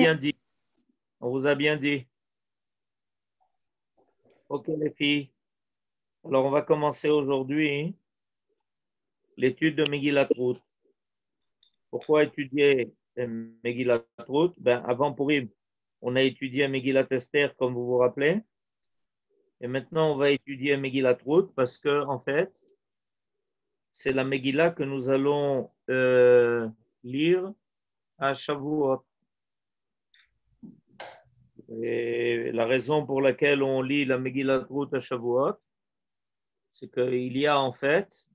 bien dit. On vous a bien dit. Ok les filles. Alors on va commencer aujourd'hui l'étude de Megillat Ruth. Pourquoi étudier Megillat Ruth? Avant Purim, on a étudié Megillat Esther comme vous vous rappelez. Et maintenant on va étudier Megillat Ruth parce que en fait c'est la Megillah que nous allons lire à Shavuot. Et la raison pour laquelle on lit la Megillat Ruth à Shavuot, c'est qu'il y a en fait,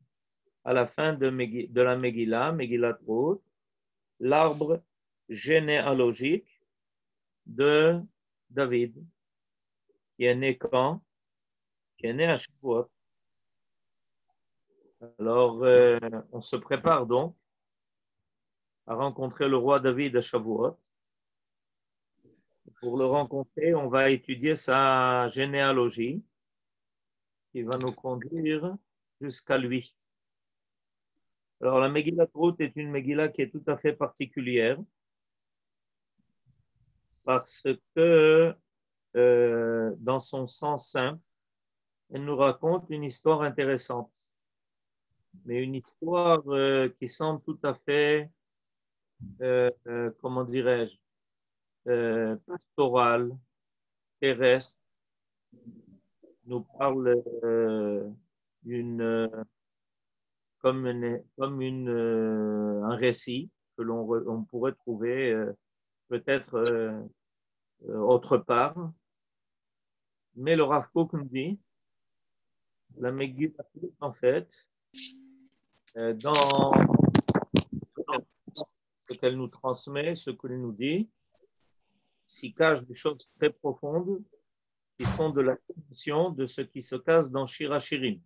à la fin de la Megillat Ruth, l'arbre généalogique de David, qui est né quand? Qui est né à Shavuot. Alors, on se prépare donc à rencontrer le roi David à Shavuot. Pour le rencontrer, on va étudier sa généalogie qui va nous conduire jusqu'à lui. Alors, la Megillat Ruth est une Megillah qui est tout à fait particulière parce que, dans son sens simple, elle nous raconte une histoire intéressante, mais une histoire qui semble tout à fait, comment dirais-je, pastorale, terrestre, nous parle d'une un récit que on pourrait trouver peut-être autre part. Mais le Rav Kook nous dit, la Megillah, en fait, dans ce qu'elle nous transmet, ce qu'elle nous dit, s'y cachent des choses très profondes qui sont de la condition de ce qui se cache dans Shir HaShirim.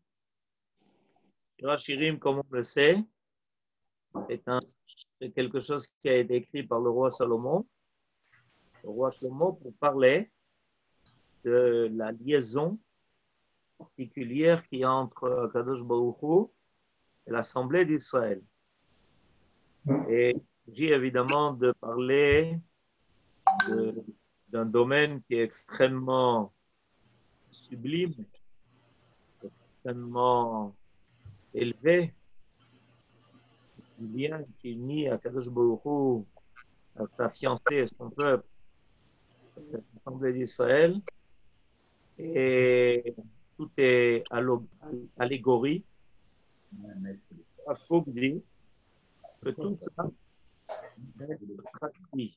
Shir HaShirim, comme on le sait, c'est quelque chose qui a été écrit par le roi Salomon. Le roi Salomon pour parler de la liaison particulière qui est entre Kadosh Baruch Hu et l'Assemblée d'Israël. Et il s'agit évidemment de parler d'un domaine qui est extrêmement sublime, extrêmement élevé, du lien qui unit à Kadosh Baruch Hu, à sa fiancée et son peuple, l'Assemblée d'Israël, et tout est allégorie. Il faut dire que tout ça est traduit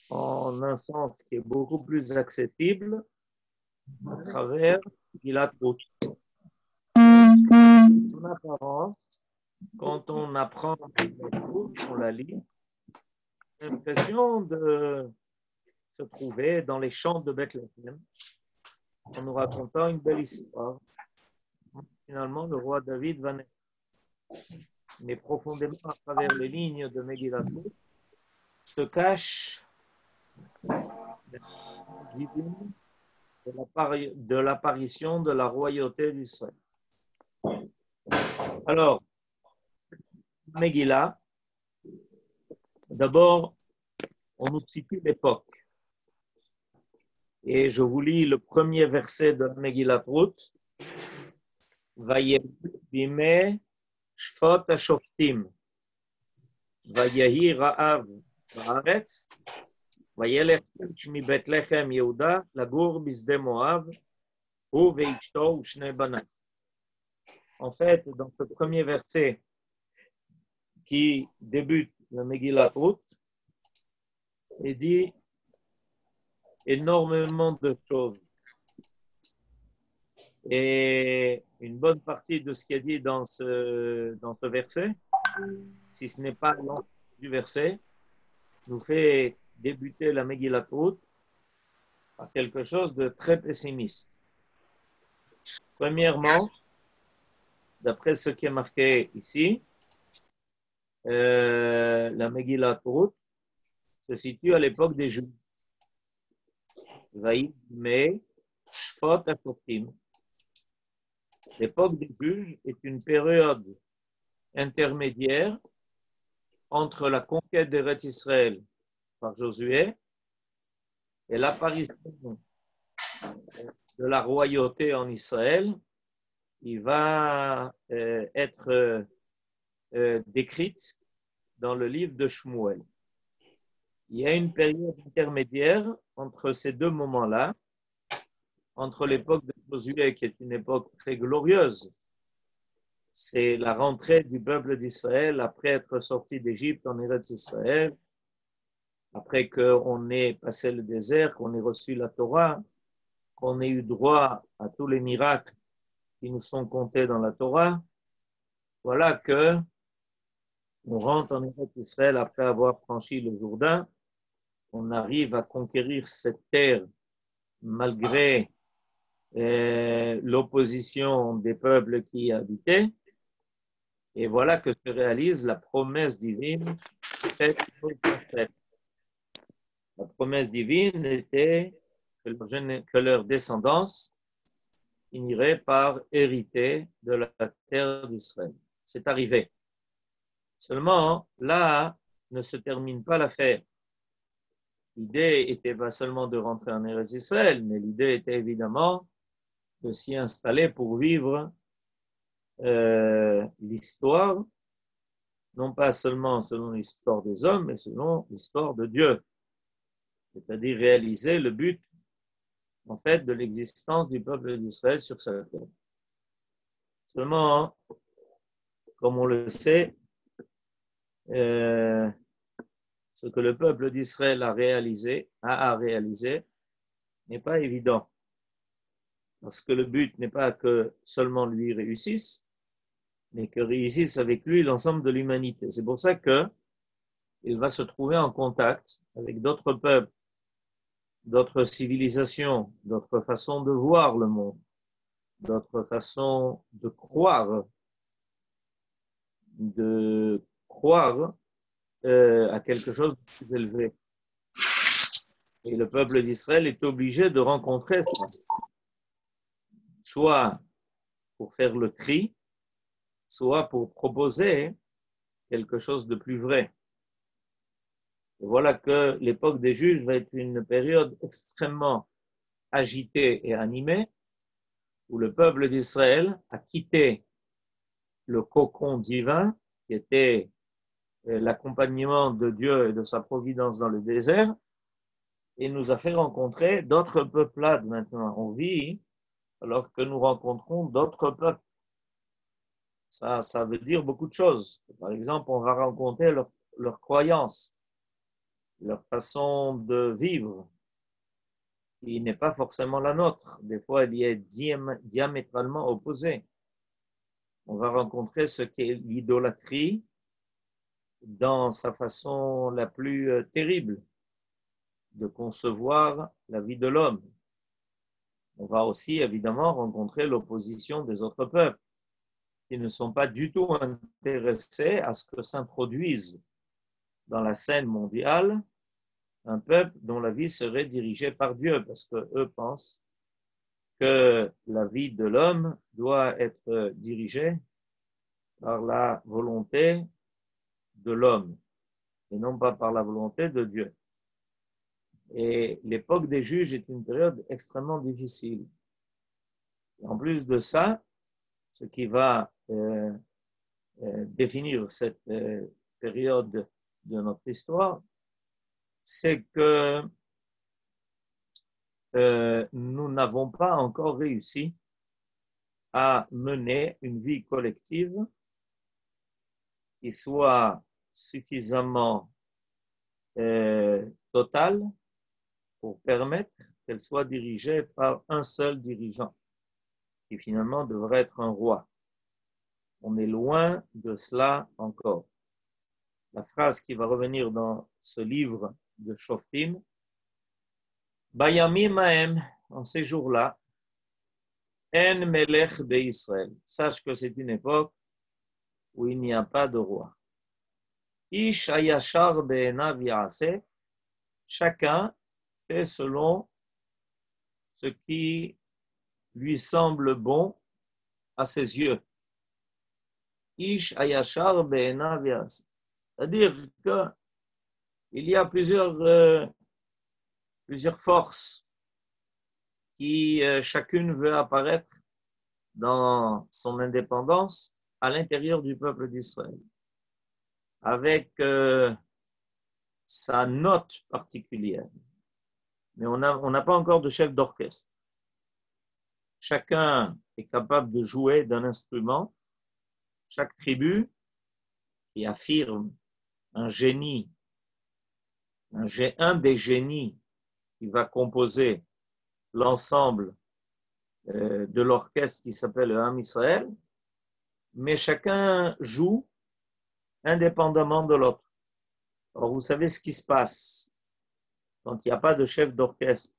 en un sens qui est beaucoup plus accessible à travers Megillat Ruth. En apparence, quand on apprend Megillat Ruth, on la lit, on a l'impression de se trouver dans les champs de Bethléem en nous racontant une belle histoire. Finalement, le roi David va naître. Mais profondément à travers les lignes de Megillat Ruth se cache de l'apparition de la royauté d'Israël. Alors, Megillah, d'abord, on nous situe l'époque. Et je vous lis le premier verset de Megillat Ruth. Vayelech bimei shfot hashoftim, vayahi ra'av ba'aretz, vayelech ish mi Bethlehem Yehuda lagur bisde Moav, hu ve'ishto u'shnei banav. En fait, dans ce premier verset qui débute le Megillat Ruth, il dit énormément de choses. Et une bonne partie de ce qu'il y a dit dans ce verset, si ce n'est pas l'ensemble du verset, nous fait débuter la Megillat Ruth par quelque chose de très pessimiste. Premièrement, d'après ce qui est marqué ici, la Megillat Ruth se situe à l'époque des Juifs. Mais Shfot HaShoftim. L'époque des juges est une période intermédiaire entre la conquête d'Eretz Israël par Josué et l'apparition de la royauté en Israël, il va être décrite dans le livre de Shmuel. Il y a une période intermédiaire entre ces deux moments-là, entre l'époque de Josué, qui est une époque très glorieuse, c'est la rentrée du peuple d'Israël après être sorti d'Égypte en Eretz Israël, après qu'on ait passé le désert, qu'on ait reçu la Torah, qu'on ait eu droit à tous les miracles qui nous sont comptés dans la Torah. Voilà que on rentre en Eretz Israël après avoir franchi le Jourdain. On arrive à conquérir cette terre malgré l'opposition des peuples qui y habitaient. Et voilà que se réalise la promesse divine faite aux ancêtres. La promesse divine était que leur descendance finirait par hériter de la terre d'Israël. C'est arrivé. Seulement, là ne se termine pas l'affaire. L'idée était pas seulement de rentrer en Eretz Israël, mais l'idée était évidemment de s'y installer pour vivre l'histoire, non pas seulement selon l'histoire des hommes, mais selon l'histoire de Dieu. C'est-à-dire réaliser le but, en fait, de l'existence du peuple d'Israël sur cette terre. Seulement, comme on le sait, ce que le peuple d'Israël a réalisé n'est pas évident. Parce que le but n'est pas que seulement lui réussisse, mais que réussisse avec lui l'ensemble de l'humanité. C'est pour ça que il va se trouver en contact avec d'autres peuples, d'autres civilisations, d'autres façons de voir le monde, d'autres façons de croire à quelque chose de plus élevé. Et le peuple d'Israël est obligé de rencontrer ça, soit pour faire le tri, soit pour proposer quelque chose de plus vrai. Et voilà que l'époque des juges va être une période extrêmement agitée et animée, où le peuple d'Israël a quitté le cocon divin, qui était l'accompagnement de Dieu et de sa providence dans le désert, et nous a fait rencontrer d'autres peuplades maintenant. On vit alors que nous rencontrons d'autres peuples. Ça veut dire beaucoup de choses. Par exemple, on va rencontrer leurs croyances, leur façon de vivre, qui n'est pas forcément la nôtre. Des fois, elle y est diamétralement opposée. On va rencontrer ce qu'est l'idolâtrie dans sa façon la plus terrible de concevoir la vie de l'homme. On va aussi évidemment rencontrer l'opposition des autres peuples qui ne sont pas du tout intéressés à ce que s'introduise dans la scène mondiale un peuple dont la vie serait dirigée par Dieu, parce qu'eux pensent que la vie de l'homme doit être dirigée par la volonté de l'homme et non pas par la volonté de Dieu. Et l'époque des juges est une période extrêmement difficile. Et en plus de ça, ce qui va définir cette période de notre histoire, c'est que nous n'avons pas encore réussi à mener une vie collective qui soit suffisamment totale pour permettre qu'elle soit dirigée par un seul dirigeant, qui finalement devrait être un roi. On est loin de cela encore. La phrase qui va revenir dans ce livre de Shoftim, Bayamim Haem, en ces jours-là, En Melech Israël. Sache que c'est une époque où il n'y a pas de roi. Ish Hayashar Be'enav Ya'aseh, chacun fait selon ce qui lui semble bon à ses yeux. Ish Hayashar Be'enav Ya'aseh. C'est-à-dire que Il y a plusieurs forces qui chacune veut apparaître dans son indépendance à l'intérieur du peuple d'Israël, avec sa note particulière. Mais on n'a pas encore de chef d'orchestre. Chacun est capable de jouer d'un instrument. Chaque tribu qui affirme un génie, un des génies qui va composer l'ensemble de l'orchestre qui s'appelle le Ham Israël, mais chacun joue indépendamment de l'autre. Alors, vous savez ce qui se passe quand il n'y a pas de chef d'orchestre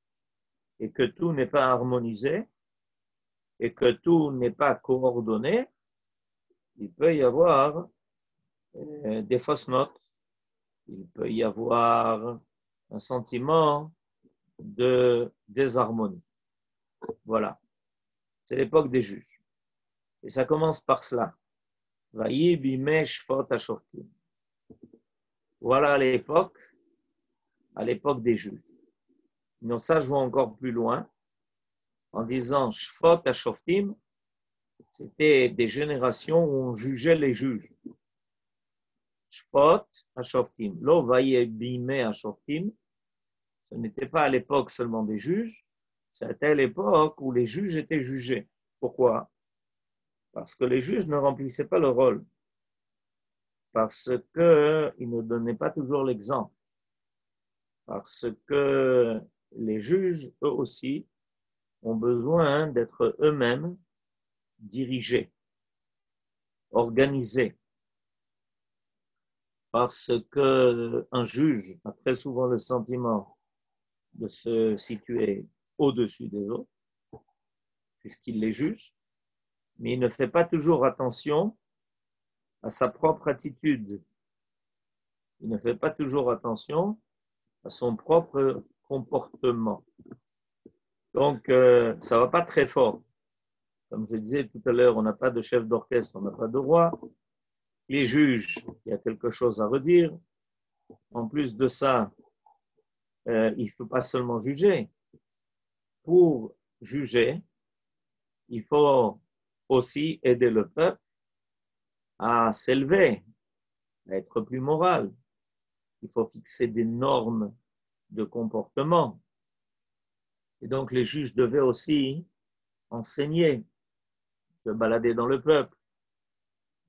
et que tout n'est pas harmonisé et que tout n'est pas coordonné, il peut y avoir des fausses notes, il peut y avoir un sentiment de désharmonie. Voilà, c'est l'époque des juges. Et ça commence par cela. Vayi bimei shfot hashoftim. Voilà à l'époque des juges. Mais ça, je vais encore plus loin, en disant shfot hashoftim, c'était des générations où on jugeait les juges. Shfot hashoftim. Lo vayi bimei hashoftim. Ce n'était pas à l'époque seulement des juges, c'était l'époque où les juges étaient jugés. Pourquoi? Parce que les juges ne remplissaient pas leur rôle. Parce qu'ils ne donnaient pas toujours l'exemple. Parce que les juges, eux aussi, ont besoin d'être eux-mêmes dirigés, organisés. Parce qu'un juge a très souvent le sentiment de se situer au-dessus des autres, puisqu'il les juge, mais il ne fait pas toujours attention à sa propre attitude. Il ne fait pas toujours attention à son propre comportement. Donc, ça ne va pas très fort. Comme je disais tout à l'heure, on n'a pas de chef d'orchestre, on n'a pas de roi. Les juges, il y a quelque chose à redire. En plus de ça, il ne faut pas seulement juger. Pour juger, il faut aussi aider le peuple à s'élever, à être plus moral. Il faut fixer des normes de comportement. Et donc, les juges devaient aussi enseigner, se balader dans le peuple,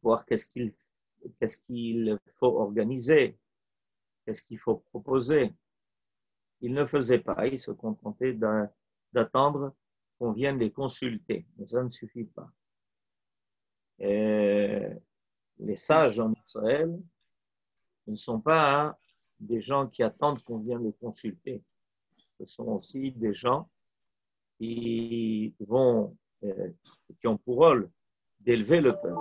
voir qu'est-ce qu'il faut organiser, qu'est-ce qu'il faut proposer. Ils ne faisaient pas, ils se contentaient d'attendre qu'on vienne les consulter, mais ça ne suffit pas. Et les sages en Israël ne sont pas des gens qui attendent qu'on vienne les consulter. Ce sont aussi des gens qui ont pour rôle d'élever le peuple.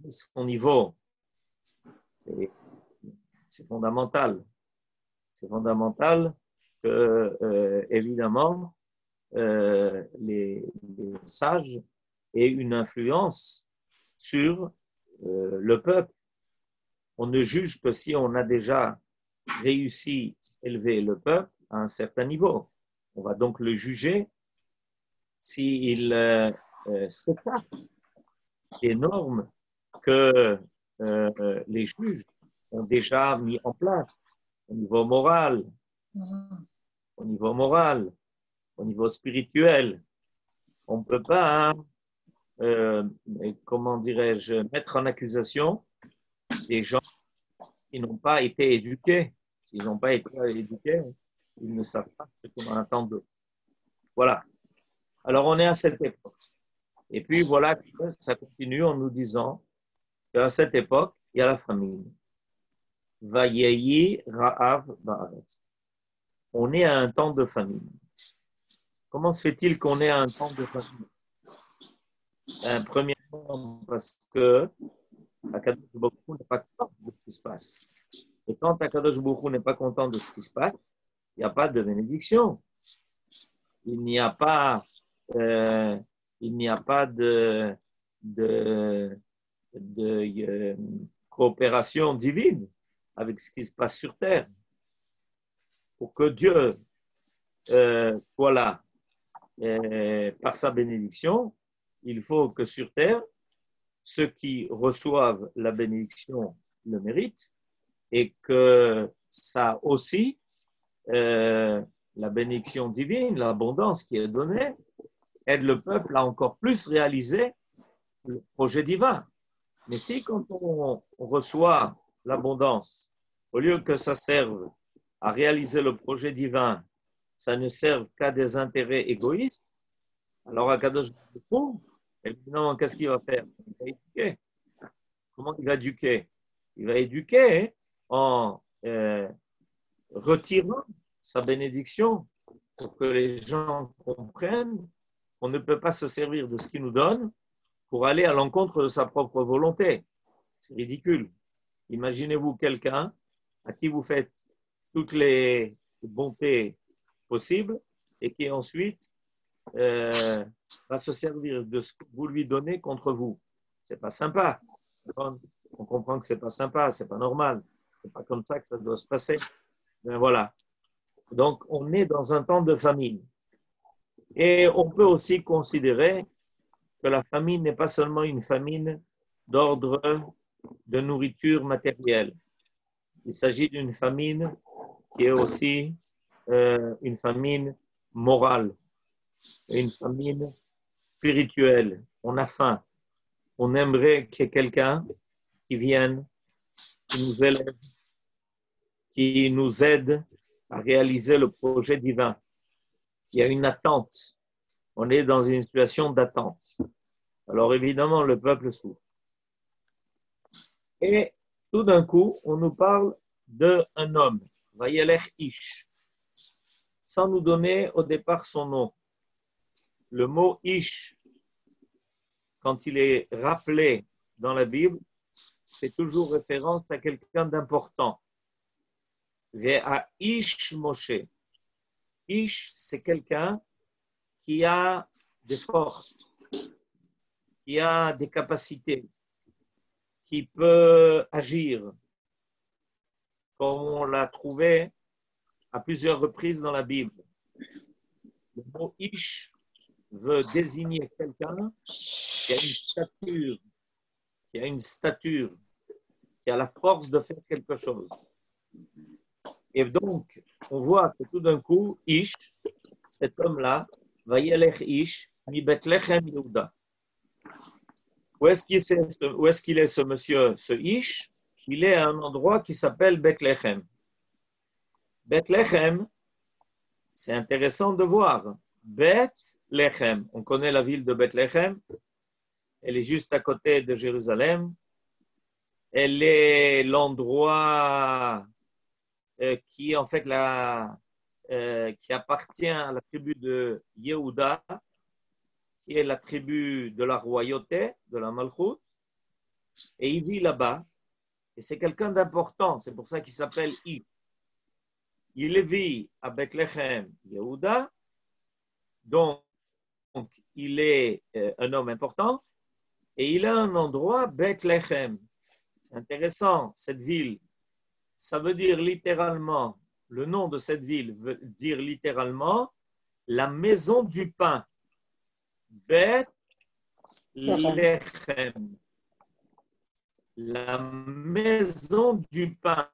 Son niveau, c'est fondamental. C'est fondamental que, évidemment, les sages aient une influence sur le peuple. On ne juge que si on a déjà réussi à élever le peuple à un certain niveau. On va donc le juger s'il s'écarte des normes que les juges ont déjà mis en place au niveau moral, au niveau moral, au niveau spirituel. On ne peut pas, comment dirais-je, mettre en accusation des gens qui n'ont pas été éduqués. S'ils n'ont pas été éduqués, ils ne savent pas ce qu'on attend d'eux. Voilà. Alors, on est à cette époque. Et puis, voilà, ça continue en nous disant qu'à cette époque, il y a la famine. Vayeyi Ra'av Ba'aretz. On est à un temps de famine. Comment se fait-il qu'on est à un temps de famine? Premièrement, parce que Akadosh Baruch Hu n'est pas content de ce qui se passe. Et quand Akadosh Baruch Hu n'est pas content de ce qui se passe, il n'y a pas de bénédiction. Il n'y a pas de coopération divine. avec ce qui se passe sur terre. Pour que Dieu, voilà, par sa bénédiction, il faut que sur terre, ceux qui reçoivent la bénédiction le méritent et que ça aussi, la bénédiction divine, l'abondance qui est donnée, aide le peuple à encore plus réaliser le projet divin. Mais si quand on reçoit l'abondance, au lieu que ça serve à réaliser le projet divin, ça ne sert qu'à des intérêts égoïstes, alors Akadosh Baruch Hu, évidemment, qu'est-ce qu'il va faire? Il va éduquer. Comment il va éduquer? Il va éduquer en retirant sa bénédiction pour que les gens comprennent qu'on ne peut pas se servir de ce qu'il nous donne pour aller à l'encontre de sa propre volonté. C'est ridicule. Imaginez-vous quelqu'un à qui vous faites toutes les bontés possibles et qui ensuite va se servir de ce que vous lui donnez contre vous. C'est pas sympa. On comprend que c'est pas sympa, c'est pas normal. C'est pas comme ça que ça doit se passer. Mais voilà. Donc, on est dans un temps de famine. Et on peut aussi considérer que la famine n'est pas seulement une famine d'ordre de nourriture matérielle. Il s'agit d'une famine qui est aussi une famine morale, une famine spirituelle. On a faim. On aimerait qu'il y ait quelqu'un qui vienne, qui nous élève, qui nous aide à réaliser le projet divin. Il y a une attente. On est dans une situation d'attente. Alors évidemment, le peuple souffre. Et tout d'un coup, on nous parle d'un homme, Vayelech Ish, sans nous donner au départ son nom. Le mot Ish, quand il est rappelé dans la Bible, c'est toujours référence à quelqu'un d'important. Ve'a Ish Moshe. Ish, c'est quelqu'un qui a des forces, qui a des capacités, qui peut agir, comme on l'a trouvé à plusieurs reprises dans la Bible. Le mot Ish veut désigner quelqu'un qui a une stature, qui a la force de faire quelque chose. Et donc, on voit que tout d'un coup, Ish, cet homme-là, Vayelech Ish, mi Bethlehem Yehuda. Où est-ce qu'il est ce monsieur, ce Ish? Il est à un endroit qui s'appelle Bethlehem. Bethlehem, c'est intéressant de voir. Bethlehem, on connaît la ville de Bethlehem. Elle est juste à côté de Jérusalem. Elle est l'endroit qui, en fait, qui appartient à la tribu de Yehuda, qui est la tribu de la royauté, de la Malchut. Et il vit là-bas. Et c'est quelqu'un d'important. C'est pour ça qu'il s'appelle I. Il vit à Bethlehem, Yehuda. Donc, il est un homme important. Et il a un endroit, Bethlehem. C'est intéressant, cette ville. Ça veut dire littéralement, le nom de cette ville veut dire littéralement la maison du pain. Bethlehem. La maison du pain.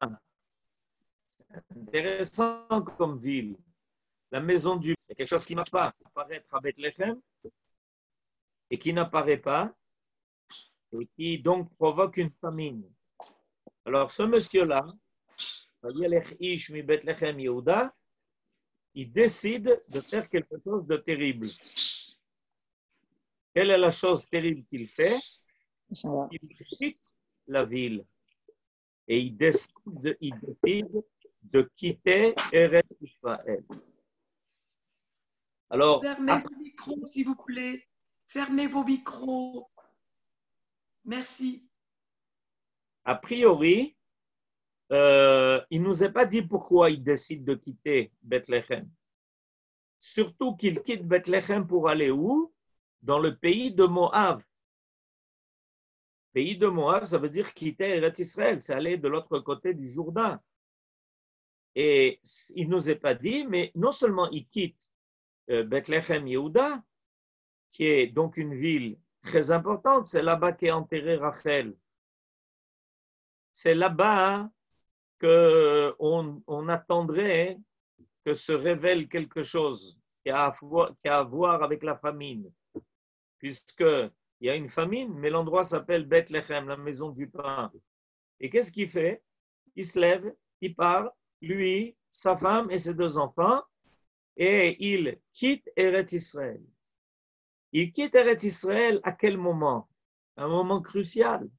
Intéressant comme ville. La maison du pain. Il y a quelque chose qui ne marche pas. Apparaître à Bethlehem et qui n'apparaît pas et qui donc provoque une famine. Alors ce monsieur-là, il décide de faire quelque chose de terrible. Quelle est la chose terrible qu'il fait? Il quitte la ville et il décide de quitter Eretz Israël. Alors, fermez vos micros, s'il vous plaît. Fermez vos micros. Merci. A priori, il ne nous est pas dit pourquoi il décide de quitter Bethléem. Surtout qu'il quitte Bethléem pour aller où? Dans le pays de Moab. Pays de Moab, ça veut dire quitter Eretz Israël, c'est aller de l'autre côté du Jourdain. Et il ne nous est pas dit, mais non seulement il quitte Bethléem Yehuda, qui est donc une ville très importante, c'est là-bas qu'est enterré Rachel. C'est là-bas qu'on attendrait que se révèle quelque chose qui a à voir avec la famine. Puisqu'il y a une famine, mais l'endroit s'appelle Bethléem, la maison du pain. Et qu'est-ce qu'il fait? Il se lève, il part, lui, sa femme et ses 2 enfants, et il quitte Eretz Israël. Il quitte Eretz Israël à quel moment? Un moment crucial.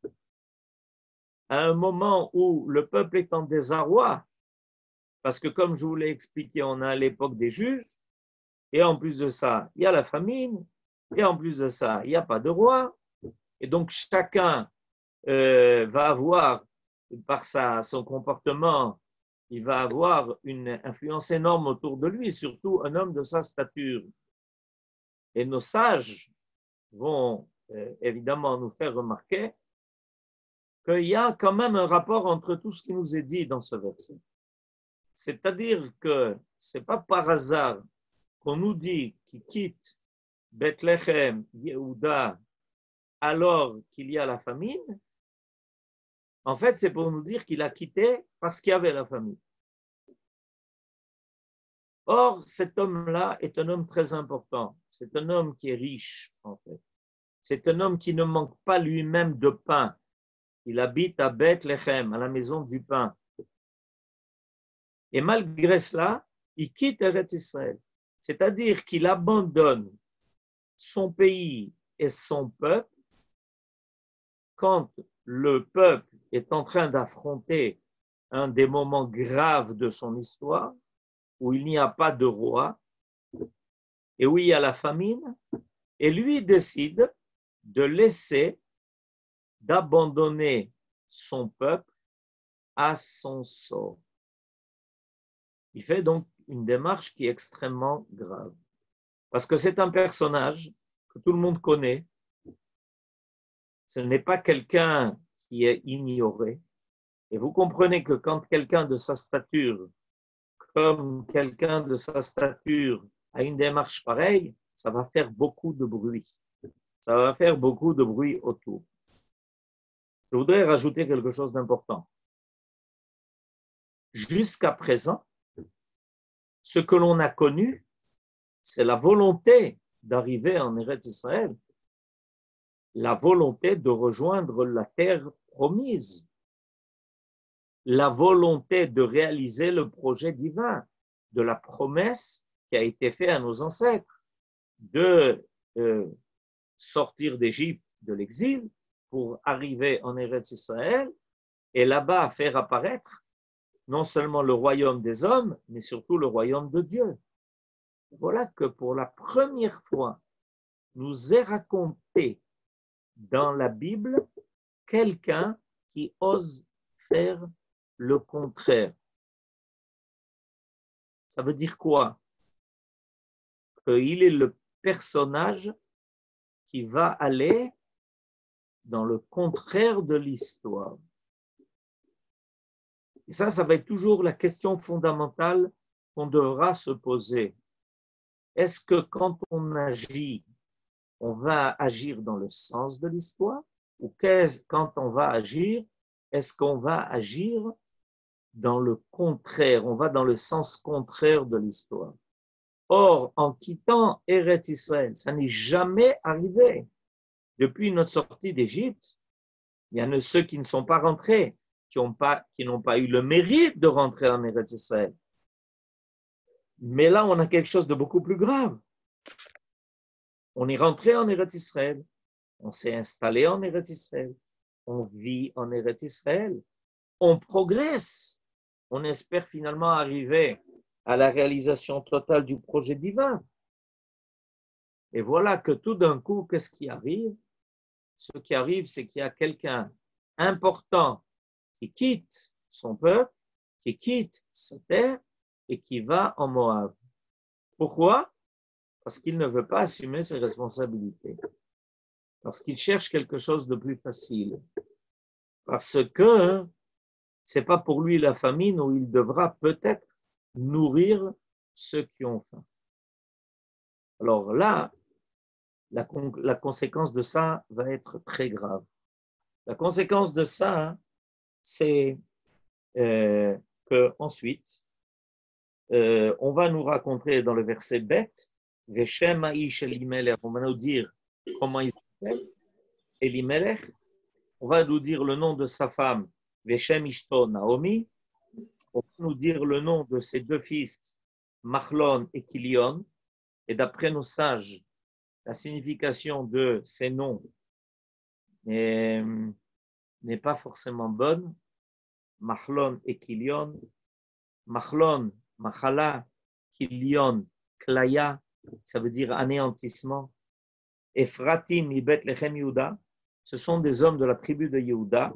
À un moment où le peuple est en désarroi, parce que comme je vous l'ai expliqué, on a l'époque des juges, et en plus de ça, il y a la famine, et en plus de ça, il n'y a pas de roi, et donc chacun va avoir, par son comportement, il va avoir une influence énorme autour de lui, surtout un homme de sa stature. Et nos sages vont évidemment nous faire remarquer qu'il y a quand même un rapport entre tout ce qui nous est dit dans ce verset. C'est-à-dire que ce n'est pas par hasard qu'on nous dit qu'il quitte Bethléem, Yehuda, alors qu'il y a la famine. En fait, c'est pour nous dire qu'il a quitté parce qu'il y avait la famine. Or, cet homme-là est un homme très important. C'est un homme qui est riche, en fait. C'est un homme qui ne manque pas lui-même de pain. Il habite à Bethléem, à la maison du pain. Et malgré cela, il quitte Eretz Israël. C'est-à-dire qu'il abandonne son pays et son peuple quand le peuple est en train d'affronter un des moments graves de son histoire, où il n'y a pas de roi et où il y a la famine, et lui décide de laisser, d'abandonner son peuple à son sort. Il fait donc une démarche qui est extrêmement grave. Parce que c'est un personnage que tout le monde connaît. Ce n'est pas quelqu'un qui est ignoré. Et vous comprenez que quand quelqu'un de sa stature, comme quelqu'un de sa stature, a une démarche pareille, ça va faire beaucoup de bruit. Ça va faire beaucoup de bruit autour. Je voudrais rajouter quelque chose d'important. Jusqu'à présent, ce que l'on a connu, c'est la volonté d'arriver en Eretz Israël, la volonté de rejoindre la terre promise, la volonté de réaliser le projet divin, de la promesse qui a été faite à nos ancêtres, de sortir d'Égypte, de l'exil, pour arriver en Eretz Israël, et là-bas faire apparaître non seulement le royaume des hommes, mais surtout le royaume de Dieu. Voilà que pour la première fois, nous est raconté dans la Bible quelqu'un qui ose faire le contraire. Ça veut dire quoi? Qu'il est le personnage qui va aller dans le contraire de l'histoire. Et ça va être toujours la question fondamentale qu'on devra se poser. Est-ce que quand on agit, on va agir dans le sens de l'histoire? Ou quand on va agir, est-ce qu'on va agir dans le contraire? On va dans le sens contraire de l'histoire. Or, en quittant Eretz Israël, ça n'est jamais arrivé. Depuis notre sortie d'Égypte, il y en a ceux qui ne sont pas rentrés, qui n'ont pas eu le mérite de rentrer en Eretz Israël. Mais là, on a quelque chose de beaucoup plus grave. On est rentré en Eretz Israël, on s'est installé en Eretz Israël, on vit en Eretz Israël, on progresse, on espère finalement arriver à la réalisation totale du projet divin. Et voilà que tout d'un coup, qu'est-ce qui arrive? Ce qui arrive, c'est qu'il y a quelqu'un important qui quitte son peuple, qui quitte sa terre et qui va en Moab. Pourquoi? Parce qu'il ne veut pas assumer ses responsabilités. Parce qu'il cherche quelque chose de plus facile. Parce que c'est pas pour lui la famine où il devra peut-être nourrir ceux qui ont faim. Alors là, la conséquence de ça va être très grave. La conséquence de ça, c'est que ensuite, on va nous raconter dans le verset bête, Veshem Aish Elimelech, on va nous dire comment il s'appelle, Elimelech, on va nous dire le nom de sa femme, Veshem Ishto Naomi, on va nous dire le nom de ses deux fils, Machlon et Kilion, et d'après nos sages, la signification de ces noms n'est pas forcément bonne. Machlon et Kilion, Machlon, Machala, Kilion, Klaya, ça veut dire anéantissement. Ephratim, Ibet Lechem Yehuda, ce sont des hommes de la tribu de Yehuda.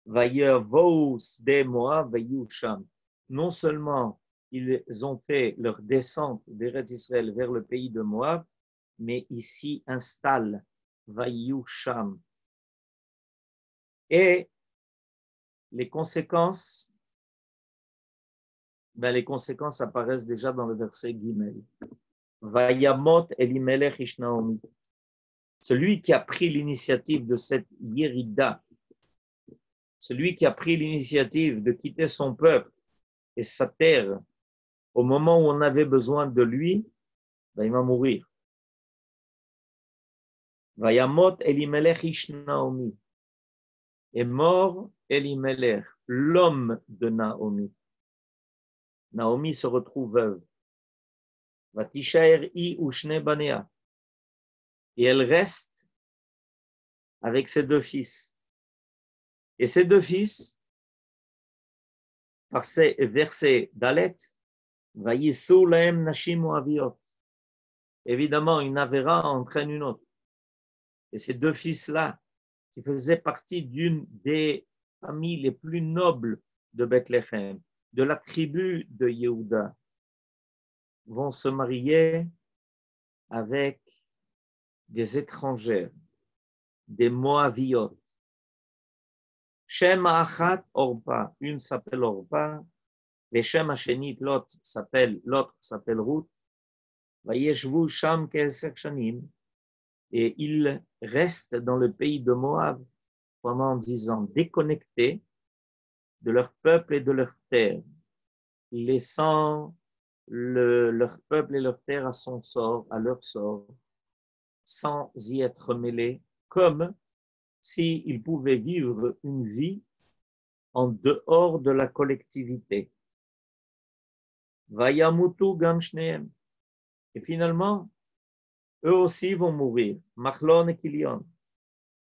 Vayavou de Moab, Vayusham. Non seulement ils ont fait leur descente d'Eretz Israël vers le pays de Moab, mais ici installent Vayusham. Et les conséquences, les conséquences apparaissent déjà dans le verset Gimel. Vayamot Elimelech ish Naomi. Celui qui a pris l'initiative de cette Yérida, celui qui a pris l'initiative de quitter son peuple et sa terre au moment où on avait besoin de lui, il va mourir. Vayamot Elimelech ish Naomi. Est mort Elimelech, l'homme de Naomi. Naomi se retrouve veuve. Vatishaer I ushne banea. Et elle reste avec ses deux fils. Et ces deux fils, par ces versets d'Alet, Vayissou lahem nashim moaviot. Évidemment, une avéra entraîne une autre. Et ces deux fils-là, qui faisaient partie d'une des familles les plus nobles de Bethléem, de la tribu de Yehuda, vont se marier avec des étrangères, des Moaviotes. Shem Achat Orpa, une s'appelle Orpa, et Shem Hashenit, l'autre s'appelle Ruth. Vayeshvu Sham Keser Shanim, et ils restent dans le pays de Moab pendant 10 ans, déconnectés de leur peuple et de leur terre, laissant leur peuple et leur terre à son sort, à leur sort, sans y être mêlés, comme s'ils pouvaient vivre une vie en dehors de la collectivité. Vayamutu gam shneem. Et finalement, eux aussi vont mourir. Machlon et Kilion.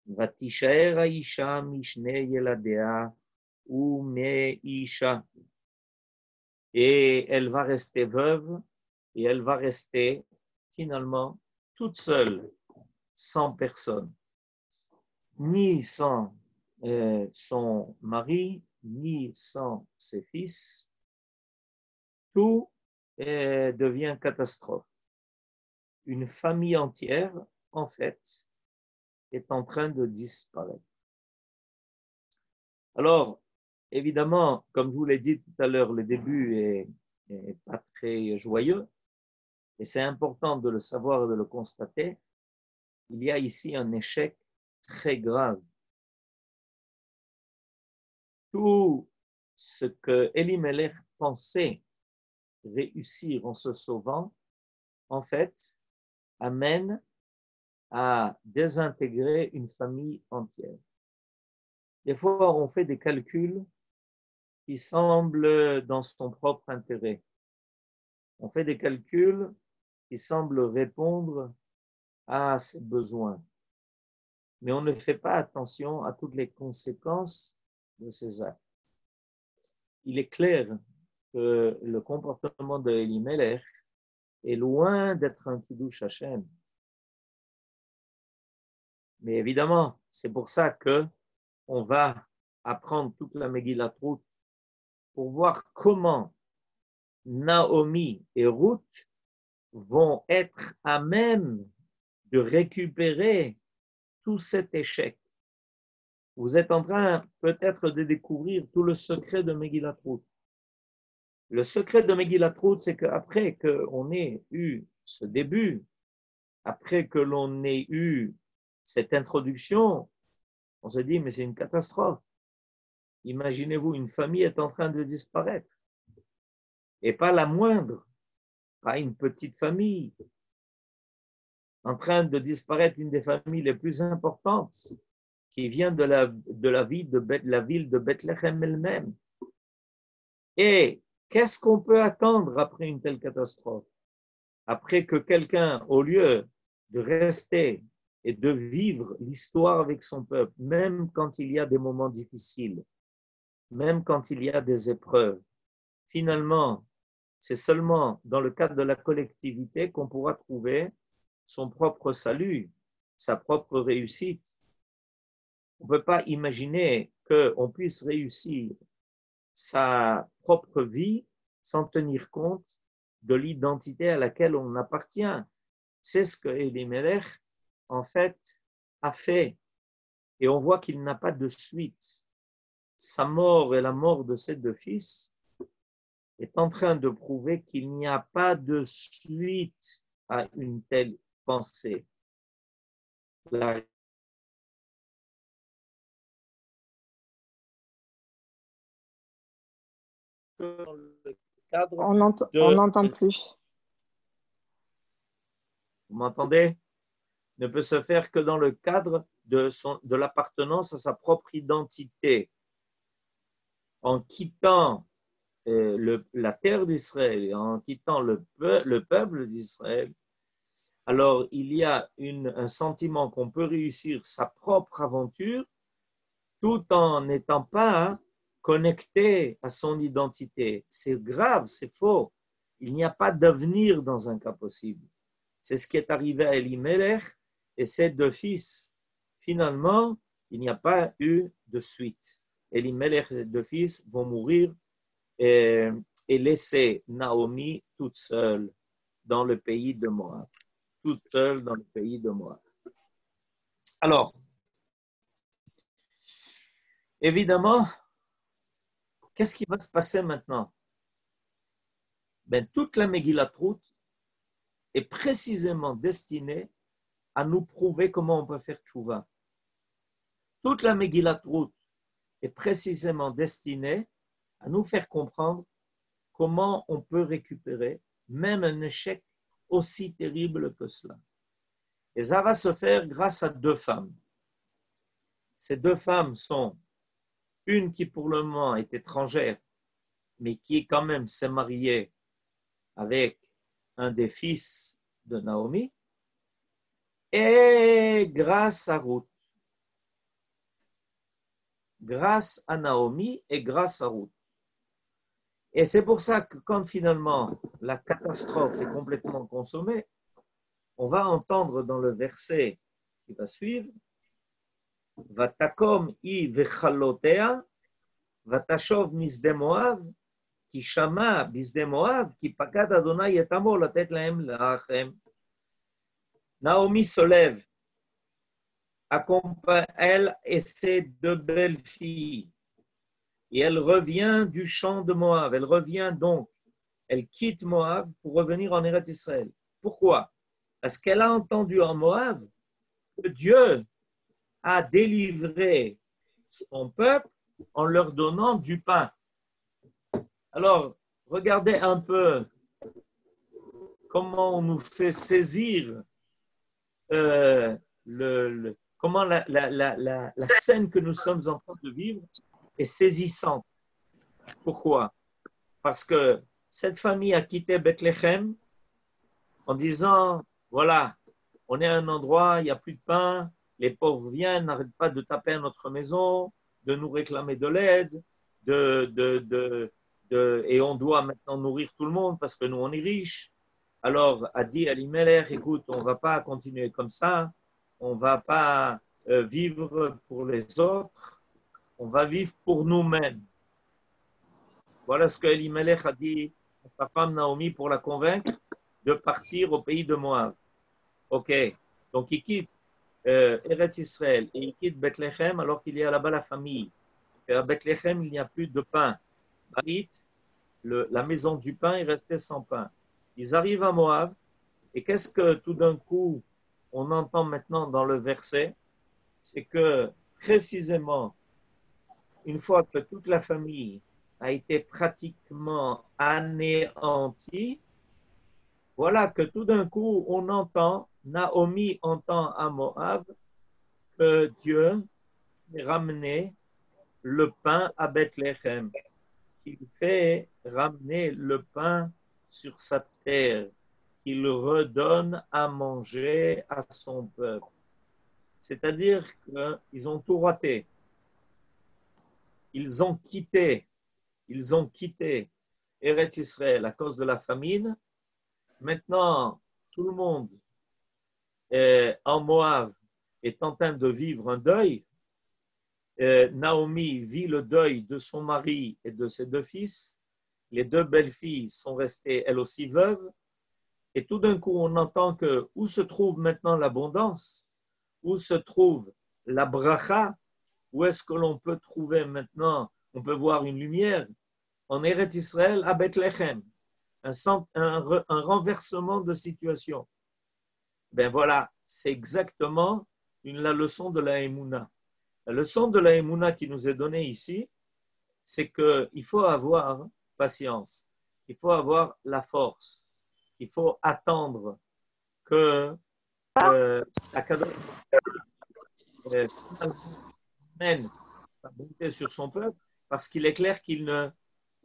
Vatishaer haisha mishne yeladea ou meisha. Et elle va rester veuve et elle va rester finalement toute seule, sans personne, ni sans son mari, ni sans ses fils. Tout devient catastrophe. Une famille entière, en fait, est en train de disparaître. Alors, évidemment, comme je vous l'ai dit tout à l'heure, le début est pas très joyeux, et c'est important de le savoir et de le constater. Il y a ici un échec très grave. Tout ce que Elimelech pensait réussir en se sauvant, en fait, amène à désintégrer une famille entière. Des fois, on fait des calculs qui semblent dans son propre intérêt. On fait des calculs qui semblent répondre à ses besoins. Mais on ne fait pas attention à toutes les conséquences de ces actes. Il est clair que le comportement de Elimelech est loin d'être un kiddush Hashem. Mais évidemment, c'est pour ça que on va apprendre toute la Megillat Ruth pour voir comment Naomi et Ruth vont être à même de récupérer tout cet échec, vous êtes en train peut-être de découvrir tout le secret de Megillat Ruth. Le secret de Megillat Ruth, c'est qu'après qu'on ait eu ce début, après que l'on ait eu cette introduction, on se dit, mais c'est une catastrophe. Imaginez-vous, une famille est en train de disparaître. Et pas la moindre, pas une petite famille, en train de disparaître, une des familles les plus importantes, qui vient de la ville de Bethléem elle-même. Et qu'est-ce qu'on peut attendre après une telle catastrophe? Après que quelqu'un, au lieu de rester et de vivre l'histoire avec son peuple, même quand il y a des moments difficiles, même quand il y a des épreuves, finalement, c'est seulement dans le cadre de la collectivité qu'on pourra trouver son propre salut, sa propre réussite. On ne peut pas imaginer qu'on puisse réussir sa propre vie sans tenir compte de l'identité à laquelle on appartient. C'est ce que Elimelech, en fait, a fait. Et on voit qu'il n'a pas de suite. Sa mort et la mort de ses deux fils est en train de prouver qu'il n'y a pas de suite à une telle pensée. La On n'entend plus. Vous m'entendez? Ne peut se faire que dans le cadre de l'appartenance à sa propre identité. En quittant la terre d'Israël, en quittant le peuple d'Israël, alors il y a un sentiment qu'on peut réussir sa propre aventure tout en n'étant pas connecté à son identité. C'est grave, c'est faux. Il n'y a pas d'avenir dans un cas possible. C'est ce qui est arrivé à Elimelech et ses deux fils. Finalement, il n'y a pas eu de suite. Elimelech et ses deux fils vont mourir et laisser Naomi toute seule dans le pays de Moab. Toute seule dans le pays de Moab. Alors, évidemment, qu'est-ce qui va se passer maintenant? Toute la Megillat Ruth est précisément destinée à nous prouver comment on peut faire tchouva. Toute la Megillat Ruth est précisément destinée à nous faire comprendre comment on peut récupérer même un échec aussi terrible que cela. Et ça va se faire grâce à deux femmes. Ces deux femmes sont une qui pour le moment est étrangère, mais qui quand même s'est mariée avec un des fils de Naomi, et grâce à Ruth. Grâce à Naomi et grâce à Ruth. Et c'est pour ça que quand finalement la catastrophe est complètement consommée, on va entendre dans le verset qui va suivre, Vatakom I vechalotea, vatashov misde Moav, ki shama misde Moav, ki pakad Adonai et amo latet lahem lachem. Naomi se lève, accompagne elle et ses deux belles filles, et elle revient du champ de Moab. Elle revient donc, elle quitte Moab pour revenir en Eretz Israël. Pourquoi? Parce qu'elle a entendu en Moab que Dieu a délivré son peuple en leur donnant du pain. Alors, regardez un peu comment on nous fait saisir comment la scène que nous sommes en train de vivre est saisissante. Pourquoi? Parce que cette famille a quitté Bethléem en disant, voilà, on est à un endroit, il n'y a plus de pain, les pauvres viennent, n'arrêtent pas de taper à notre maison, de nous réclamer de l'aide, et on doit maintenant nourrir tout le monde parce que nous, on est riches. Alors, a dit Elimelech, écoute, on ne va pas continuer comme ça, on ne va pas vivre pour les autres, on va vivre pour nous-mêmes. Voilà ce que Elimelech a dit à sa femme Naomi pour la convaincre de partir au pays de Moab. Ok, donc il quitte Eretz Israël et il quitte Bethléem alors qu'il y a là-bas la famille. Et à Bethléem, il n'y a plus de pain. Barit, la maison du pain est restée sans pain. Ils arrivent à Moab et qu'est-ce que tout d'un coup on entend maintenant dans le verset? C'est que précisément, une fois que toute la famille a été pratiquement anéantie, voilà que tout d'un coup on entend, Naomi entend à Moab que Dieu a ramené le pain à Bethléem, qu'il fait ramener le pain sur sa terre, qu'il redonne à manger à son peuple. C'est-à-dire qu'ils ont tout raté. Ils ont quitté Eretz Israël à cause de la famine. Maintenant, tout le monde en Moab est en train de vivre un deuil. Naomi vit le deuil de son mari et de ses deux fils. Les deux belles-filles sont restées elles aussi veuves. Et tout d'un coup, on entend que où se trouve maintenant l'abondance? Où se trouve la bracha? Où est-ce que l'on peut trouver maintenant, on peut voir une lumière? En Eretz Israël, à Bethléem. Un renversement de situation. Ben voilà, c'est exactement la leçon de la Emouna. La leçon de la Emouna qui nous est donnée ici, c'est qu'il faut avoir patience, il faut avoir la force, il faut attendre que la Kadosh mène sa bonté sur son peuple, parce qu'il est clair qu'il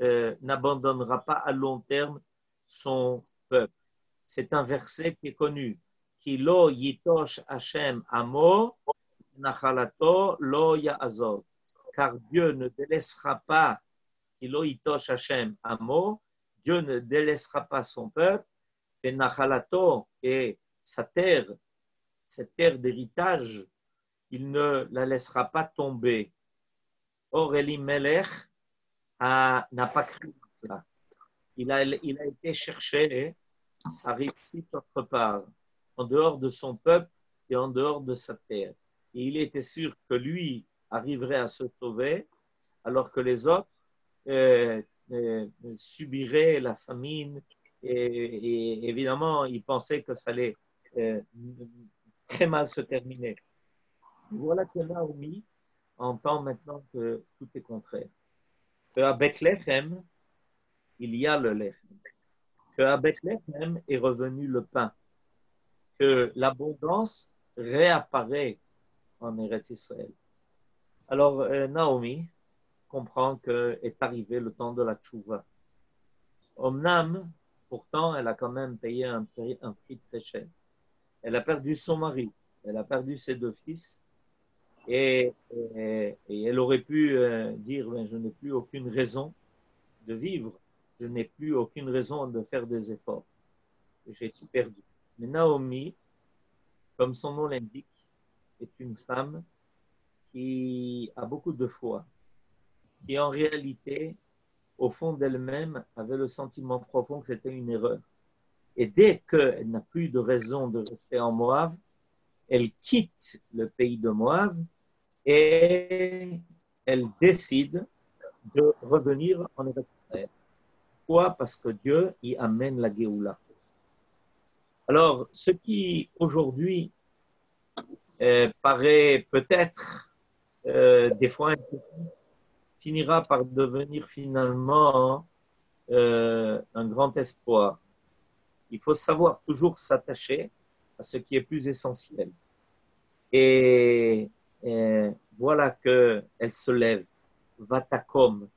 n'abandonnera pas à long terme son peuple. C'est un verset qui est connu. Ki lo yitosh Hashem amo, nachalato lo ya'azov. Car Dieu ne délaissera pas, ki lo yitosh Hashem amo, Dieu ne délaissera pas son peuple, et nachalato, et sa terre, cette terre d'héritage, il ne la laissera pas tomber. Or, Elimelech n'a pas cru cela. Il a été chercher sa réussite autre part, en dehors de son peuple et en dehors de sa terre. Et il était sûr que lui arriverait à se sauver, alors que les autres subiraient la famine. Et évidemment, il pensait que ça allait très mal se terminer. Voilà que Naomi entend maintenant que tout est contraire. Qu'à Bethléem, il y a le lechem. Qu'à Bethléem est revenu le pain. Que l'abondance réapparaît en Eretz Israël. Alors, Naomi comprend qu'est arrivé le temps de la tchouva. Omnam, pourtant, elle a quand même payé un prix très cher. Elle a perdu son mari, elle a perdu ses deux fils, et elle aurait pu dire, ben, je n'ai plus aucune raison de vivre, je n'ai plus aucune raison de faire des efforts. J'ai tout perdu. Mais Naomi, comme son nom l'indique, est une femme qui a beaucoup de foi, qui en réalité, au fond d'elle-même, avait le sentiment profond que c'était une erreur. Et dès qu'elle n'a plus de raison de rester en Moab, elle quitte le pays de Moab et elle décide de revenir en Israël. Pourquoi? Parce que Dieu y amène la Géoula. Alors, ce qui aujourd'hui paraît peut-être des fois impossible, finira par devenir finalement un grand espoir. Il faut savoir toujours s'attacher à ce qui est plus essentiel. Et voilà qu'elle se lève. Vatakom.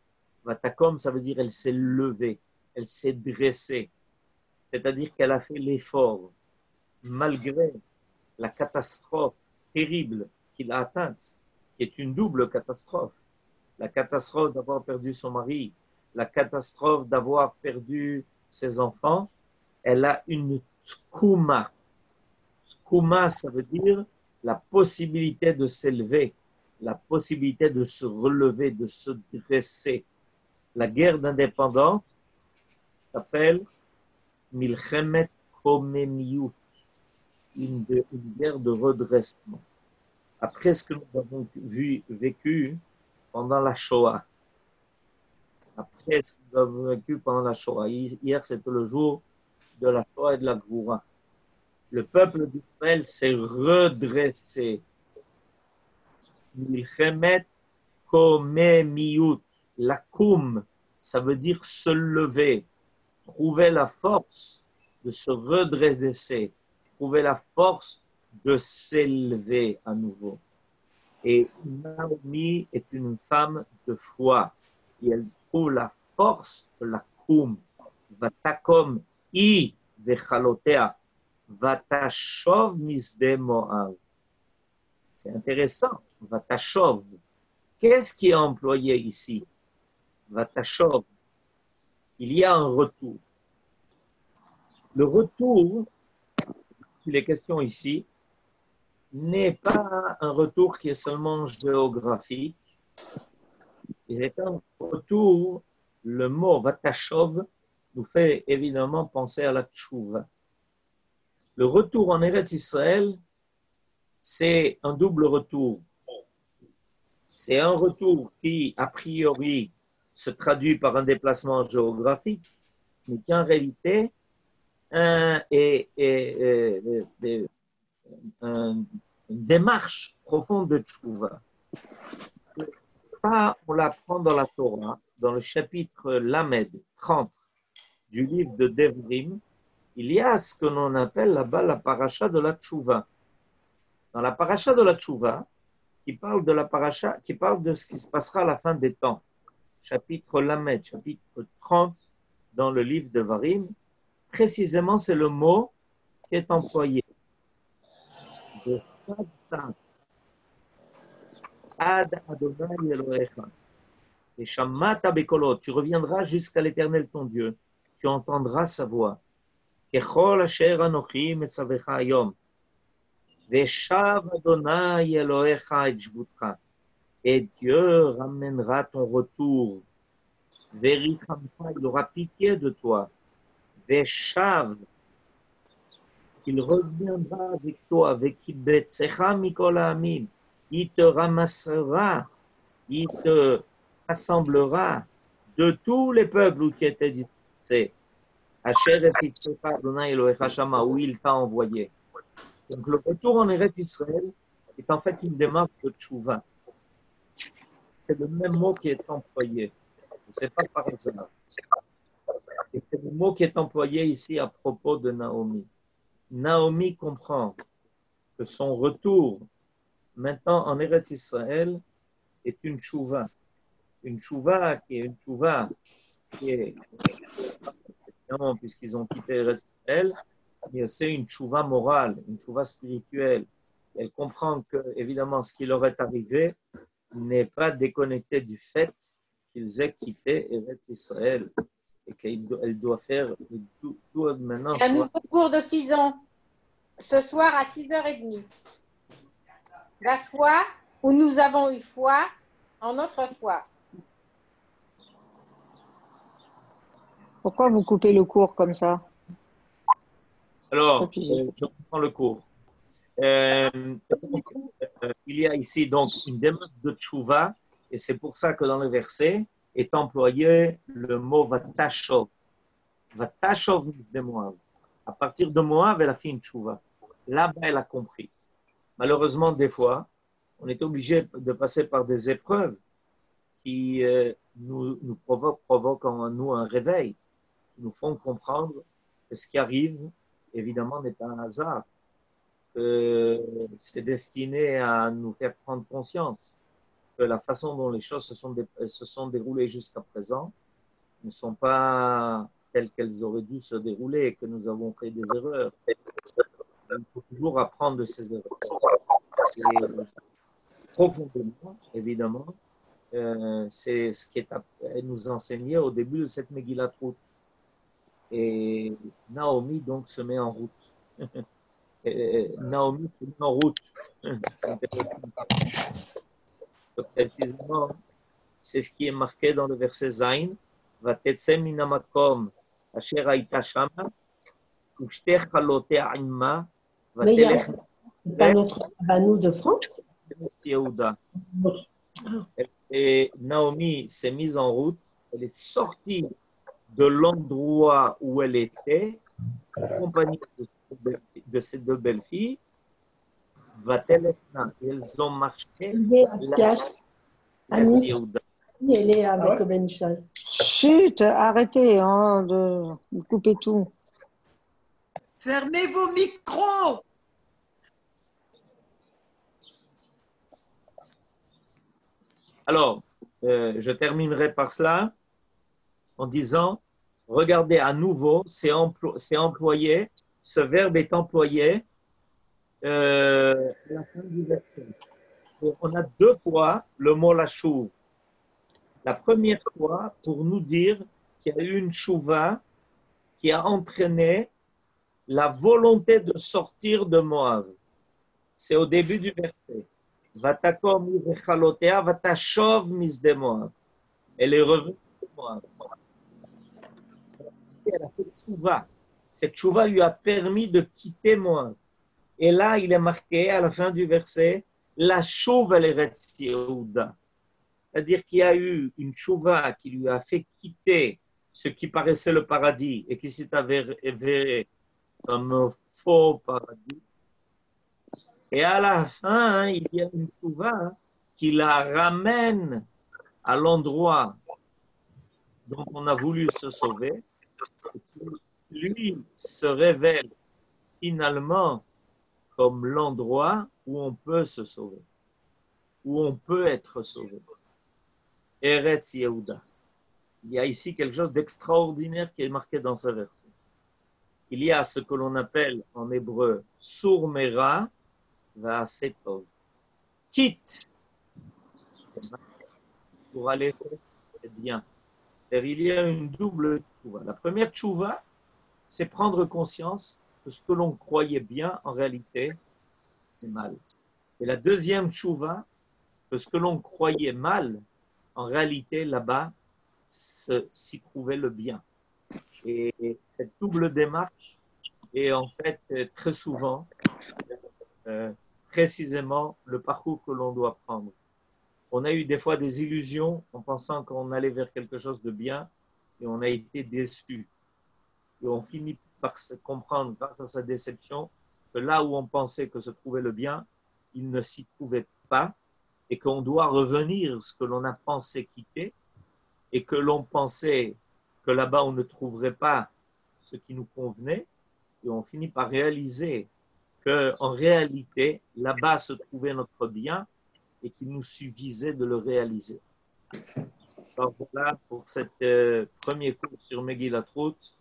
Vatakom, ça veut dire elle s'est levée, elle s'est dressée. C'est-à-dire qu'elle a fait l'effort, malgré la catastrophe terrible qu'il a atteinte, qui est une double catastrophe. La catastrophe d'avoir perdu son mari, la catastrophe d'avoir perdu ses enfants. Elle a une tkouma. Tkouma, ça veut dire la possibilité de s'élever, la possibilité de se relever, de se dresser. La guerre d'indépendance s'appelle Milchemet Komemiyut, une guerre de redressement. après ce que nous avons vécu pendant la Shoah. Après ce que nous avons vécu pendant la Shoah. Hier, c'était le jour de la Shoah et de la Goura. Le peuple d'Israël s'est redressé. Milchemet komemiyut. La koum, ça veut dire se lever, trouver la force de se redresser, trouver la force de s'élever à nouveau. Et Naomi est une femme de foi et elle trouve la force de la koum. Vatakom I vechalotea. Vatashov misde Moav. C'est intéressant. Vatashov. Qu'est-ce qui est employé ici? Vatashov. Il y a un retour. Le retour, il est question ici, n'est pas un retour qui est seulement géographique. Il est un retour, le mot Vatashov nous fait évidemment penser à la tchouva. Le retour en Eretz Israël, c'est un double retour. C'est un retour qui, a priori, se traduit par un déplacement géographique, mais qui en réalité est une démarche profonde de tchouva. Ça, on l'apprend dans la Torah, dans le chapitre Lamed 30 du livre de Devarim. Il y a ce que l'on appelle là-bas la paracha de la tchouva. Dans la paracha de la tchouva, qui parle de ce qui se passera à la fin des temps. Chapitre Lamed, chapitre 30 dans le livre de Devarim, précisément c'est le mot qui est employé. De Ad Adonai Elohecha. Et Shammata Bekolot, tu reviendras jusqu'à l'Éternel ton Dieu, tu entendras sa voix. Kechol asher anochi metzavecha hayom. Veshav Adonai Elohecha et jvutcha. Et Dieu ramènera ton retour. Verichamcha, il aura pitié de toi. Veshav, il reviendra avec toi, avec Ibetzecha Mikol Ha'amim. Il te ramassera, il te rassemblera de tous les peuples où tu étais dispersé. Asher Efitzeka Adonai Elohecha Shama, où il t'a envoyé. Donc le retour en Eretz Israël est en fait une démarche de tchouva. C'est le même mot qui est employé. Ce n'est pas par hasard. Et c'est le mot qui est employé ici à propos de Naomi. Naomi comprend que son retour maintenant en Eretz Israël est une tchouva. Une tchouva qui est évidemment, puisqu'ils ont quitté Eretz Israël, mais c'est une tchouva morale, une tchouva spirituelle. Elle comprend que, évidemment, ce qui leur est arrivé n'est pas déconnecté du fait qu'ils aient quitté Eretz Israël et qu'elle doit faire tout maintenant. Un nouveau cours de Fison, ce soir à 6h30. La foi où nous avons eu foi en notre foi. Pourquoi vous coupez le cours comme ça? Alors, je reprends le cours. Il y a ici donc une démarche de tchouva, et c'est pour ça que dans le verset est employé le mot vatashov. Vatashov de Moab. À partir de Moab, elle a fait une tchouva. Là-bas, elle a compris. Malheureusement, des fois, on est obligé de passer par des épreuves qui nous provoquent en nous un réveil, qui nous font comprendre que ce qui arrive, évidemment, n'est pas un hasard. C'est destiné à nous faire prendre conscience que la façon dont les choses se sont déroulées jusqu'à présent ne sont pas telles qu'elles auraient dû se dérouler et que nous avons fait des erreurs. Il faut toujours apprendre de ces erreurs. Et profondément, évidemment, c'est ce qui est à nous enseigner au début de cette Megillat Ruth. Et Naomi donc se met en route. Naomi se met en route. Précisément, c'est ce qui est marqué dans le verset Zain. Vatetse minamakom asher haïta shama ushter chalotea imma. Mais il n'y a pas notre Rabbanou de France? Yehuda. Et Naomi s'est mise en route. Elle est sortie de l'endroit où elle était, en compagnie de ces deux belles filles. Va-t-elle-être et elles ont marché la Yehuda. Elle est avec Ben Ishai. Chut, arrêtez hein, de couper tout. Fermez vos micros. Alors, je terminerai par cela en disant, regardez à nouveau, c'est employé, ce verbe est employé à la fin du verset. Et on a deux fois le mot lachouv. La première fois pour nous dire qu'il y a eu une chouva qui a entraîné la volonté de sortir de Moab. C'est au début du verset. Vatakom ivechalotea vatashov misde Moab. Elle est revenue de Moab. Elle a fait chouva. Cette chouva lui a permis de quitter Moab. Et là, il est marqué à la fin du verset, la chouva l'Eretz Yehuda. C'est-à-dire qu'il y a eu une chouva qui lui a fait quitter ce qui paraissait le paradis et qui s'est avéré comme un faux paradis. Et à la fin, il y a une chouva qui la ramène à l'endroit dont on a voulu se sauver. Lui se révèle finalement comme l'endroit où on peut se sauver, où on peut être sauvé. Eretz Yehuda. Il y a ici quelque chose d'extraordinaire qui est marqué dans ce verset. Il y a ce que l'on appelle en hébreu Surmera Va'asetov. Quitte pour aller faire bien. Il y a une double tchouva. La première tchouva, c'est prendre conscience que ce que l'on croyait bien, en réalité, c'est mal. Et la deuxième tchouva, que ce que l'on croyait mal, en réalité, là-bas, s'y trouvait le bien. Et cette double démarche est en fait très souvent, précisément, le parcours que l'on doit prendre. On a eu des fois des illusions en pensant qu'on allait vers quelque chose de bien et on a été déçus. Et on finit par se comprendre grâce à sa déception que là où on pensait que se trouvait le bien, il ne s'y trouvait pas et qu'on doit revenir ce que l'on a pensé quitter et que l'on pensait que là-bas on ne trouverait pas ce qui nous convenait et on finit par réaliser qu'en réalité, là-bas se trouvait notre bien et qu'il nous suffisait de le réaliser. Alors voilà pour cette premier cours sur Megillat Ruth.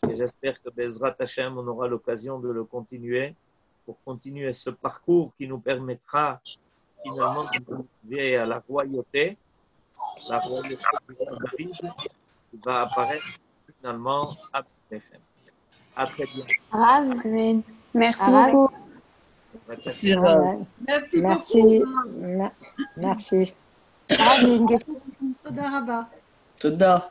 Et j'espère que Bezrat Hashem, on aura l'occasion de le continuer pour continuer ce parcours qui nous permettra finalement de nous arriver à la royauté du roi David qui va apparaître finalement à Bethléem. À très bientôt. Amen. Merci Amen. beaucoup. Merci, Rav. Merci Merci. beaucoup. Merci. Ah, j'ai une question. Toda.